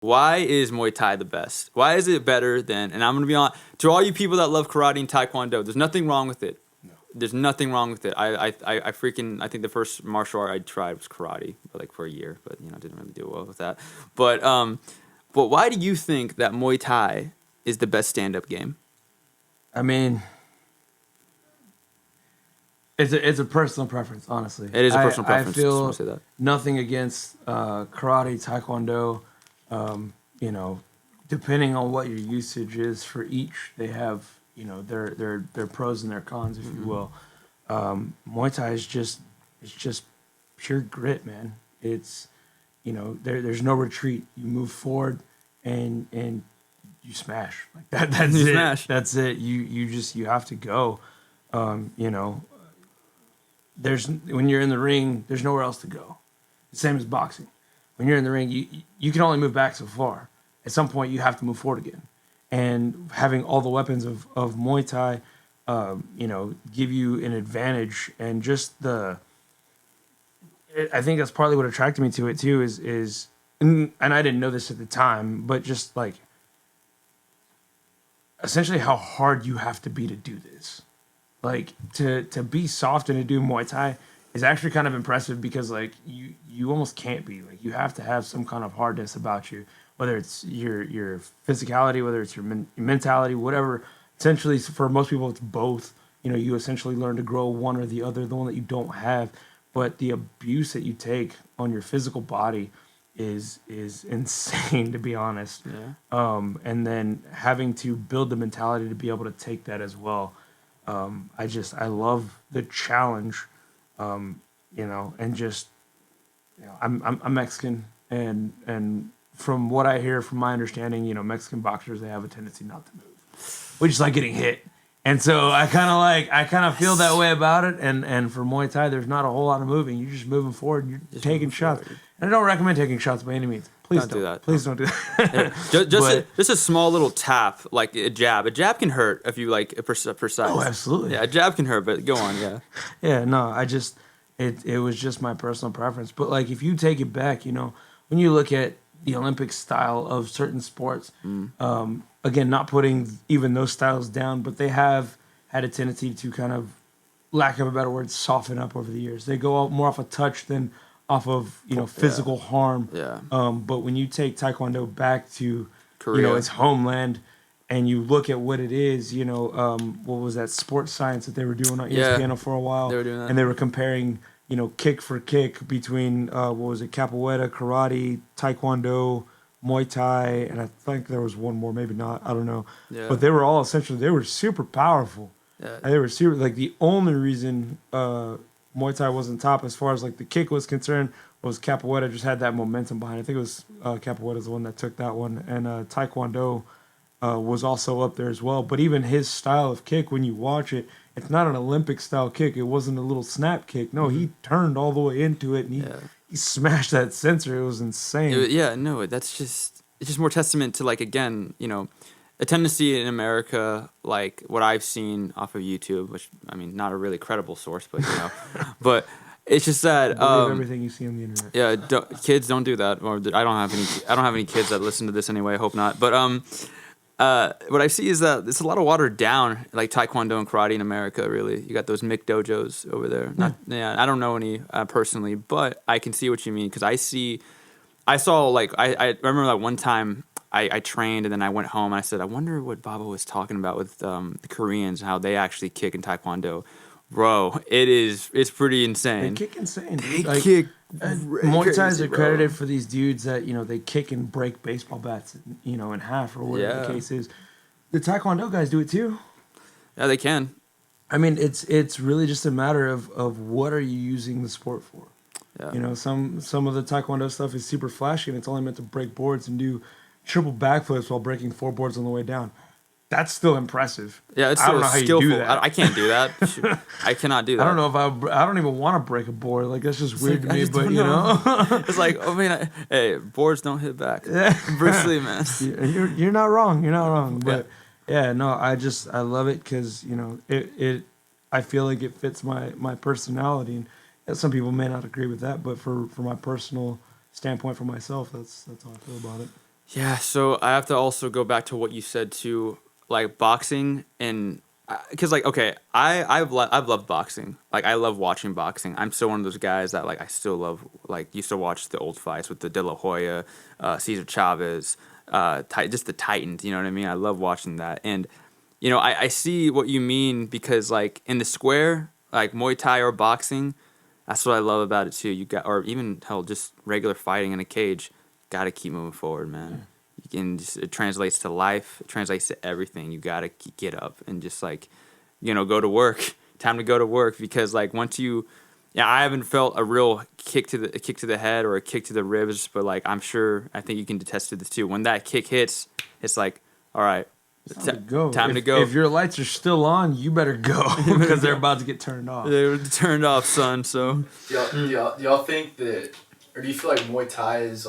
Why is Muay Thai the best? Why is it better than? And I'm gonna be honest to all you people that love karate and taekwondo. There's nothing wrong with it. No. There's nothing wrong with it. I think the first martial art I tried was karate, but like for a year, but didn't really do well with that. But why do you think that Muay Thai is the best stand-up game? I mean, it's a personal preference, honestly. It is a personal preference. I Just feel wanna say that. nothing against karate, taekwondo. You know, depending on what your usage is for each, they have their pros and their cons, if you will. Muay Thai is just pure grit, man. It's there's no retreat. You move forward and you smash like that. That's You it. smash. That's it. You have to go. There's when you're in the ring, there's nowhere else to go. The same as boxing. When you're in the ring, you can only move back so far. At some point, you have to move forward again. And having all the weapons of Muay Thai, give you an advantage. And just I think that's partly what attracted me to it too. And I didn't know this at the time, but just like essentially how hard you have to be to do this. Like to be soft and to do Muay Thai is actually kind of impressive because like you almost can't be. Like you have to have some kind of hardness about you, whether it's your physicality, whether it's your mentality, whatever. Essentially, for most people, it's both. You essentially learn to grow one or the other, the one that you don't have. But the abuse that you take on your physical body is insane, to be honest. Yeah. And then having to build the mentality to be able to take that as well. I love the challenge, and just, I'm Mexican, and from what I hear, from my understanding, Mexican boxers, they have a tendency not to move. We just like getting hit. And so I kind of feel that way about it. And for Muay Thai, there's not a whole lot of moving. You're just moving forward and you're just taking shots. Forward. And I don't recommend taking shots by any means. Please don't do that. Please don't do that. Yeah. Just a small little tap, like a jab. A jab can hurt if you like precise. Oh, absolutely. Yeah, a jab can hurt, but go on. Yeah. Yeah, no, it was just my personal preference. But like if you take it back, when you look at the Olympic style of certain sports, again, not putting even those styles down, but they have had a tendency to kind of, lack of a better word, soften up over the years. They go out more off a touch than off of physical harm. Yeah. But when you take Taekwondo back to Korea. its homeland, and you look at what it is, what was that sports science that they were doing on ESPN for a while? They were doing that. And they were comparing, kick for kick between capoeira, karate, taekwondo, Muay Thai, and I think there was one more, maybe not, I don't know. Yeah. But they were all essentially, they were super powerful. Yeah. And they were super, like the only reason Muay Thai wasn't top as far as like the kick was concerned was capoeira just had that momentum behind it. I think it was capoeira's the one that took that one, and taekwondo was also up there as well. But even his style of kick, when you watch it, it's not an Olympic style kick. It wasn't a little snap kick. No, he turned all the way into it, and he smashed that sensor. It was insane. It's just more testament to like again, a tendency in America, like what I've seen off of YouTube, which I mean, not a really credible source, but but it's just that Believe everything you see on the internet. Yeah, kids don't do that. Or I don't have any kids that listen to this anyway. I hope not. But what I see is that it's a lot of watered down, like Taekwondo and karate in America. Really, you got those Mick dojos over there. I don't know any personally, but I can see what you mean because I saw like I remember like one time I trained and then I went home and I said I wonder what Baba was talking about with the Koreans and how they actually kick in Taekwondo. Bro, it's pretty insane. They kick insane. They like, kick. Muay Thais are credited for these dudes that they kick and break baseball bats in half or whatever the case is. The Taekwondo guys do it too. Yeah, they can. I mean, it's really just a matter of what are you using the sport for. Yeah. Some of the Taekwondo stuff is super flashy and it's only meant to break boards and do triple backflips while breaking 4 boards on the way down. That's still impressive. Yeah, it's I still don't know how skillful. you do that. I can't do that. I cannot do that. I don't know if I don't even want to break a board. Like that's just weird like, to me. But it's like hey, boards don't hit back. Bruce Lee, man. You're not wrong. You're not wrong. But I love it because it. I feel like it fits my personality, and some people may not agree with that. But for my personal standpoint, for myself, that's how I feel about it. Yeah, so I have to also go back to what you said too, like boxing and because like okay, I've loved boxing. Like I love watching boxing. I'm still one of those guys that like I still love like used to watch the old fights with the De La Hoya, Cesar Chavez, just the Titans. You know what I mean? I love watching that, and you know I see what you mean because like in the square, like Muay Thai or boxing, that's what I love about it too. You got or even hell just regular fighting in a cage. Got to keep moving forward, man. You can just, it translates to life. It translates to everything. You got to get up and just like, you know, go to work. Time to go to work because like once you, yeah, I haven't felt a real kick to the head or a kick to the ribs, but like I'm sure I think you can attest to this too. When that kick hits, it's like, all right, Time to go. Time to go. If your lights are still on, you better go because they're about to get turned off. They were turned off, son. So Do y'all think that, or do you feel like Muay Thai is like